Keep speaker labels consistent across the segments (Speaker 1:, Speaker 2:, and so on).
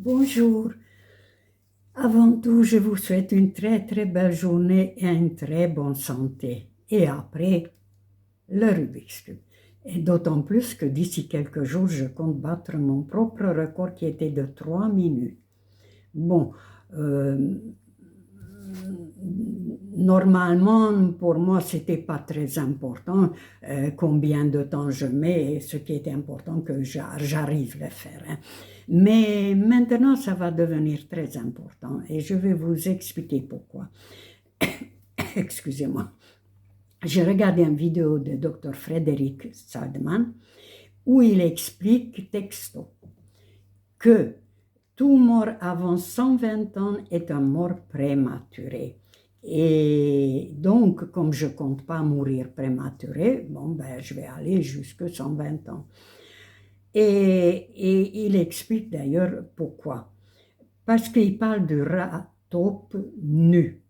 Speaker 1: Bonjour. Avant tout, je vous souhaite une très très belle journée et une très bonne santé. Et après, le Rubik's Cube. Et d'autant plus que d'ici quelques jours, je compte battre mon propre record qui était de 3 minutes. Bon, euh, normalement, pour moi, c'était pas très important combien de temps je mets, et ce qui était important que j'arrive à le faire, hein. Mais maintenant, ça va devenir très important et je vais vous expliquer pourquoi. Excusez-moi. J'ai regardé une vidéo de Dr. Frédéric Sadman où il explique texto que tout mort avant 120 ans est un mort prématuré. Et donc, comme je ne compte pas mourir prématuré, bon, ben, je vais aller jusqu'à 120 ans. Et il explique d'ailleurs pourquoi. Parce qu'il parle du rat taupe nu.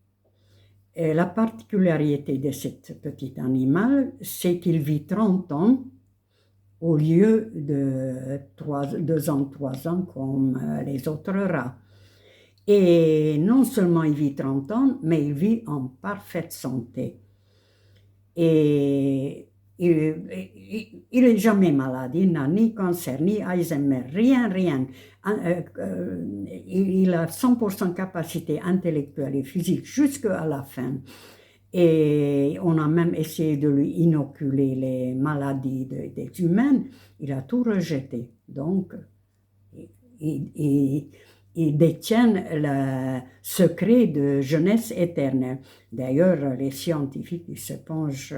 Speaker 1: Et la particularité de ce petit animal, c'est qu'il vit 30 ans au lieu de 2 ans, 3 ans comme les autres rats. Et non seulement il vit 30 ans, mais il vit en parfaite santé. Et il n'est jamais malade, il n'a ni cancer, ni Alzheimer, rien, rien. Il a 100% capacité intellectuelle et physique jusqu'à la fin. Et on a même essayé de lui inoculer les maladies des humains. Il a tout rejeté. Donc, il détient le secret de jeunesse éternelle. D'ailleurs, les scientifiques ils se penchent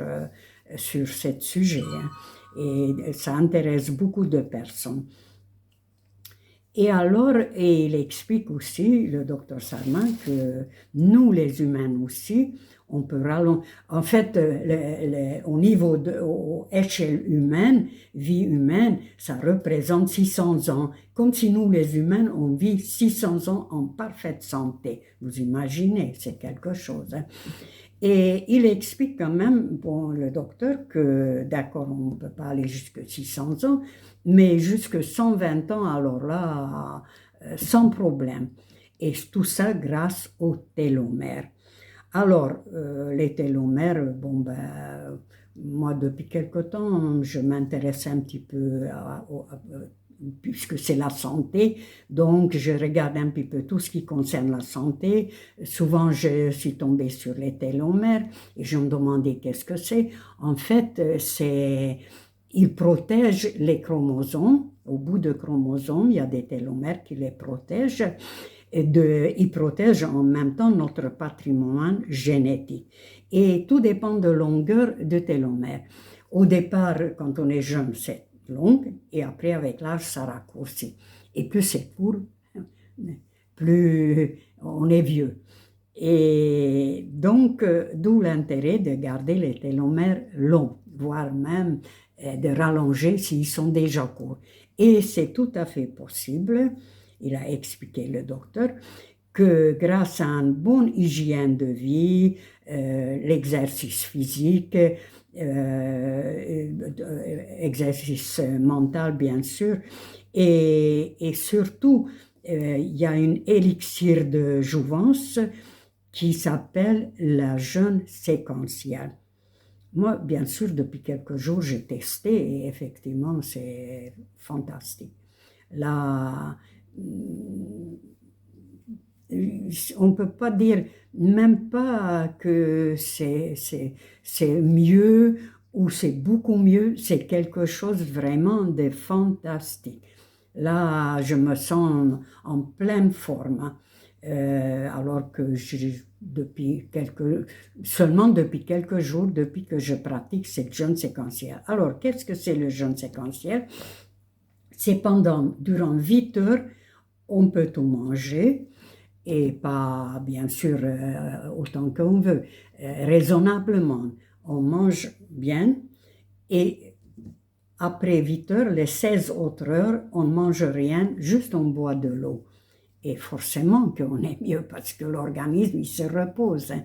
Speaker 1: sur ce sujet, hein, et ça intéresse beaucoup de personnes. Et alors, et il explique aussi, le docteur Sarman, que nous, les humains aussi, on peut rallonger. En fait, au niveau de échelle humaine, vie humaine, ça représente 600 ans. Comme si nous, les humains, on vit 600 ans en parfaite santé. Vous imaginez, c'est quelque chose, hein. Et il explique quand même, bon, le docteur, que d'accord, on ne peut pas aller jusqu'à 600 ans, mais jusqu'à 120 ans, alors là, sans problème. Et tout ça grâce aux télomères. Alors, les télomères, bon, ben, moi, depuis quelque temps, je m'intéresse un petit peu puisque c'est la santé, donc je regarde un petit peu tout ce qui concerne la santé. Souvent, je suis tombée sur les télomères et je me demandais qu'est-ce que c'est. En fait, ils protègent les chromosomes. Au bout de chromosomes, il y a des télomères qui les protègent. Ils protègent en même temps notre patrimoine génétique. Et tout dépend de longueur de télomère. Au départ, quand on est jeune, c'est longue, et après, avec l'âge, ça raccourcit. Et plus c'est court, plus on est vieux. Et donc, d'où l'intérêt de garder les télomères longs, voire même de rallonger s'ils sont déjà courts. Et c'est tout à fait possible, il a expliqué le docteur, que grâce à une bonne hygiène de vie, l'exercice physique, exercice mental bien sûr, et surtout, il y a une élixir de jouvence qui s'appelle la jeûne séquentielle. Moi, bien sûr, depuis quelques jours, j'ai testé et effectivement, c'est fantastique. Là, on ne peut pas dire, même pas que c'est mieux ou c'est beaucoup mieux, c'est quelque chose vraiment de fantastique. Là, je me sens en pleine forme, alors que seulement depuis quelques jours, depuis que je pratique cette jeûne séquentielle. Alors, qu'est-ce que c'est le jeûne séquentiel? C'est durant 8 heures, on peut tout manger, et pas, bien sûr, autant qu'on veut, raisonnablement. On mange bien, et après 8 heures, les 16 autres heures, on ne mange rien, juste on boit de l'eau. Et forcément qu'on est mieux parce que l'organisme, il se repose, hein.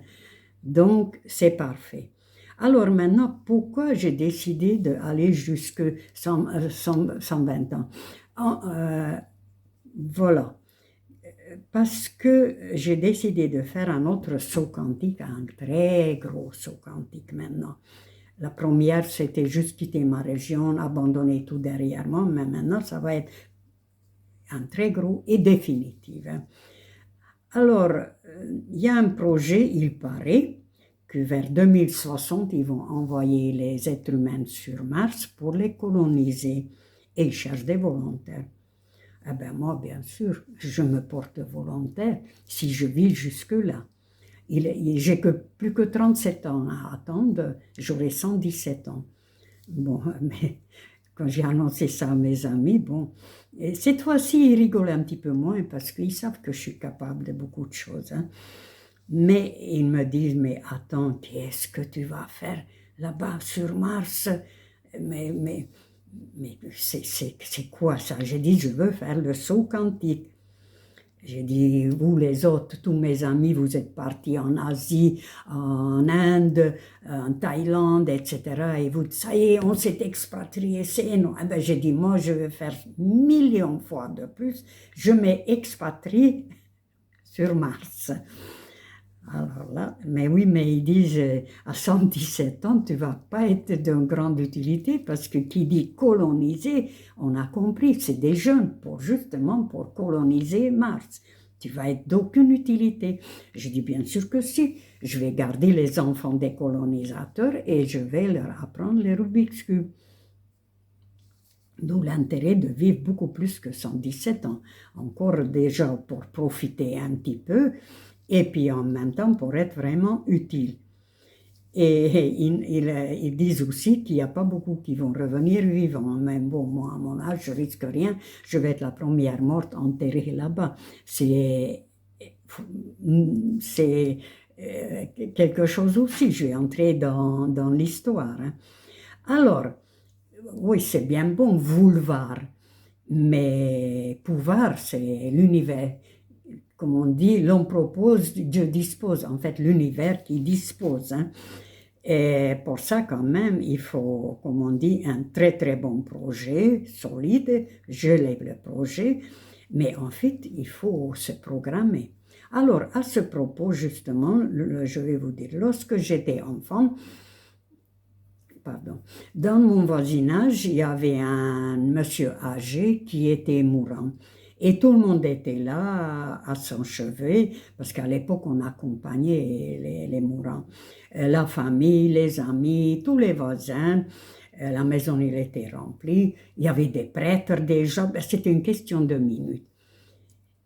Speaker 1: Donc, c'est parfait. Alors maintenant, pourquoi j'ai décidé d'aller jusqu'à 120 ans? Voilà. parce que j'ai décidé de faire un autre saut quantique, un très gros saut quantique maintenant. La première, c'était juste quitter ma région, abandonner tout derrière moi, mais maintenant, ça va être un très gros et définitif. Alors, il y a un projet, il paraît, que vers 2060, ils vont envoyer les êtres humains sur Mars pour les coloniser. Et ils cherchent des volontaires. Eh bien, moi, bien sûr, je me porte volontaire si je vis jusque-là. J'ai plus que 37 ans à attendre, j'aurai 117 ans. Bon, mais quand j'ai annoncé ça à mes amis, bon, et cette fois-ci, ils rigolent un petit peu moins parce qu'ils savent que je suis capable de beaucoup de choses. Hein. Mais ils me disent, mais attends, qu'est-ce que tu vas faire là-bas sur Mars? Mais c'est quoi ça? J'ai dit, je veux faire le saut quantique. J'ai dit, vous les autres, tous mes amis, vous êtes partis en Asie, en Inde, en Thaïlande, etc. Et vous, ça y est, on s'est expatriés, c'est non. Eh ben, j'ai dit, moi, je vais faire millions de fois de plus. Je m'expatrie sur Mars. Alors là, mais oui, mais ils disent, à 117 ans, tu ne vas pas être d'une grande utilité parce que qui dit coloniser, on a compris, c'est des jeunes justement pour coloniser Mars. Tu vas être d'aucune utilité. Je dis bien sûr que si, je vais garder les enfants des colonisateurs et je vais leur apprendre les Rubik's Cube. D'où l'intérêt de vivre beaucoup plus que 117 ans. Encore déjà pour profiter un petit peu, et puis en même temps pour être vraiment utile. Et ils disent aussi qu'il n'y a pas beaucoup qui vont revenir vivants. Même bon, moi, à mon âge, je risque rien. Je vais être la première morte enterrée là-bas. C'est quelque chose aussi. Je vais entrer dans l'histoire. Hein. Alors, oui, c'est bien bon vouloir, mais pouvoir, c'est l'univers. Comme on dit, l'on propose, Dieu dispose. En fait, l'univers qui dispose. Hein. Et pour ça, quand même, il faut, comme on dit, un très très bon projet, solide. Je lève le projet, mais en fait, il faut se programmer. Alors, à ce propos, justement, je vais vous dire, lorsque j'étais enfant, dans mon voisinage, il y avait un monsieur âgé qui était mourant. Et tout le monde était là à son chevet, parce qu'à l'époque, on accompagnait les mourants. La famille, les amis, tous les voisins. La maison, il était remplie. Il y avait des prêtres déjà. C'était une question de minutes.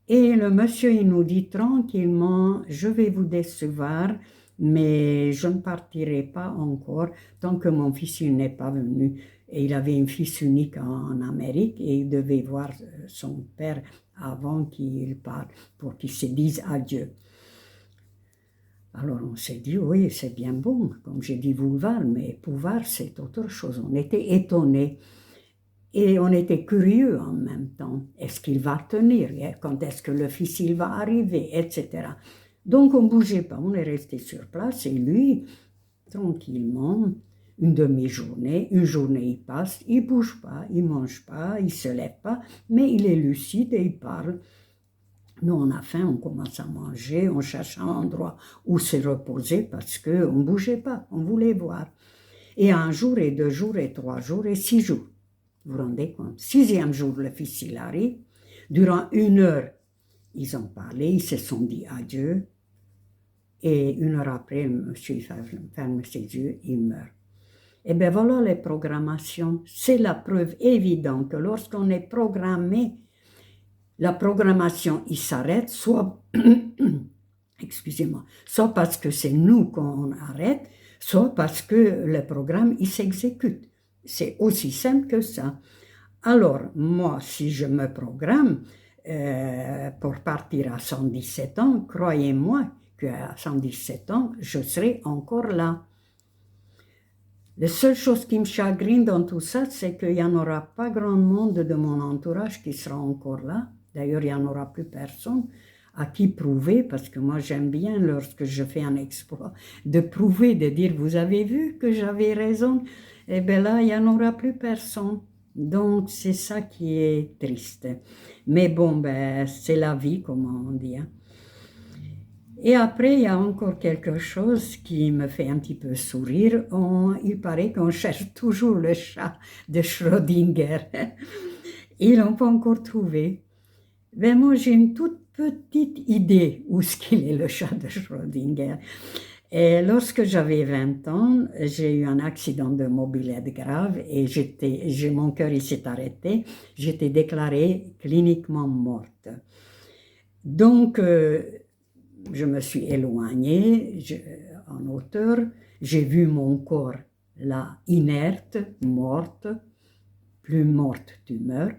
Speaker 1: Et le monsieur, il nous dit tranquillement, je vais vous décevoir, mais je ne partirai pas encore tant que mon fils n'est pas venu. Et il avait un fils unique en Amérique et il devait voir son père avant qu'il parte pour qu'il se dise adieu. Alors on s'est dit, oui, c'est bien bon, comme j'ai dit vouloir, mais pouvoir, c'est autre chose. On était étonnés. Et on était curieux en même temps. Est-ce qu'il va tenir? Quand est-ce que le fils il va arriver? Etc. Donc on ne bougeait pas, on est resté sur place et lui, tranquillement, une demi-journée, une journée il passe, il ne bouge pas, il ne mange pas, il ne se lève pas, mais il est lucide et il parle. Nous, on a faim, on commence à manger, on cherche un endroit où se reposer parce qu'on ne bougeait pas, on voulait voir. Et un jour, et 2 jours, et 3 jours, et 6 jours. Vous vous rendez compte? 6e jour, le fils il arrive. Durant 1 heure, ils ont parlé, ils se sont dit adieu. Et 1 heure après, le monsieur ferme ses yeux, il meurt. Et bien voilà les programmations. C'est la preuve évidente que lorsqu'on est programmé, la programmation, il s'arrête, soit, excusez-moi, soit parce que c'est nous qu'on arrête, soit parce que le programme, il s'exécute. C'est aussi simple que ça. Alors, moi, si je me programme pour partir à 117 ans, croyez-moi qu'à 117 ans, je serai encore là. La seule chose qui me chagrine dans tout ça, c'est qu'il n'y en aura pas grand monde de mon entourage qui sera encore là. D'ailleurs, il n'y en aura plus personne à qui prouver, parce que moi j'aime bien, lorsque je fais un exploit, de prouver, de dire, vous avez vu que j'avais raison, et bien là, il n'y en aura plus personne. Donc, c'est ça qui est triste. Mais bon, ben, c'est la vie, comme on dit, hein. Et après, il y a encore quelque chose qui me fait un petit peu sourire. Il paraît qu'on cherche toujours le chat de Schrödinger. Ils l'ont pas encore trouvé. Ben moi, j'ai une toute petite idée où ce qu'il est le chat de Schrödinger. Et lorsque j'avais 20 ans, j'ai eu un accident de mobilette grave et mon cœur il s'est arrêté. J'étais déclarée cliniquement morte. Donc, je me suis éloignée en hauteur. J'ai vu mon corps là, inerte, morte. Plus morte, tu meurs.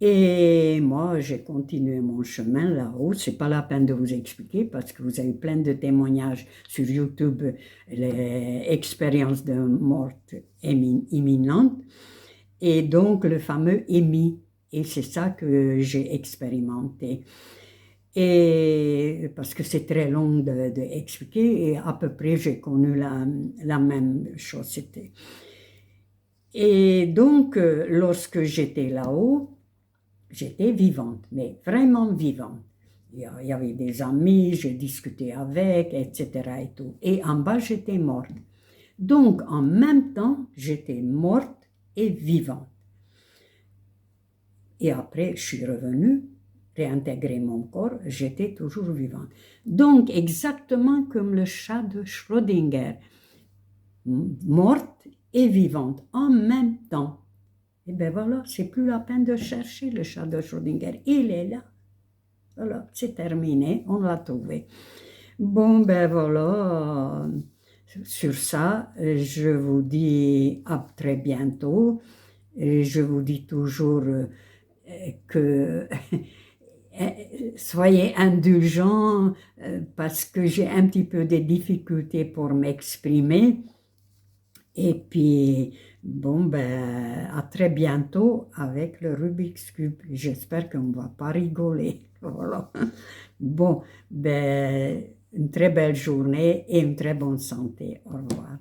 Speaker 1: Et moi, j'ai continué mon chemin là-haut. C'est pas la peine de vous expliquer parce que vous avez plein de témoignages sur YouTube, les expériences de mort imminente. Et donc, le fameux EMI. Et c'est ça que j'ai expérimenté. Et parce que c'est très long d'expliquer, et à peu près j'ai connu la même chose. Et donc, lorsque j'étais là-haut, j'étais vivante, mais vraiment vivante. Il y avait des amis, j'ai discuté avec, etc. Et tout. Et en bas, j'étais morte. Donc, en même temps, j'étais morte et vivante. Et après, je suis revenue, réintégrer mon corps, j'étais toujours vivante. Donc, exactement comme le chat de Schrödinger, morte et vivante en même temps. Et bien voilà, c'est plus la peine de chercher le chat de Schrödinger. Il est là. Voilà, c'est terminé, on l'a trouvé. Bon, ben voilà, sur ça, je vous dis à très bientôt. Et je vous dis toujours que soyez indulgents parce que j'ai un petit peu de difficultés pour m'exprimer. Et puis, bon, ben, à très bientôt avec le Rubik's Cube. J'espère qu'on ne va pas rigoler. Voilà. Bon, ben, une très belle journée et une très bonne santé. Au revoir.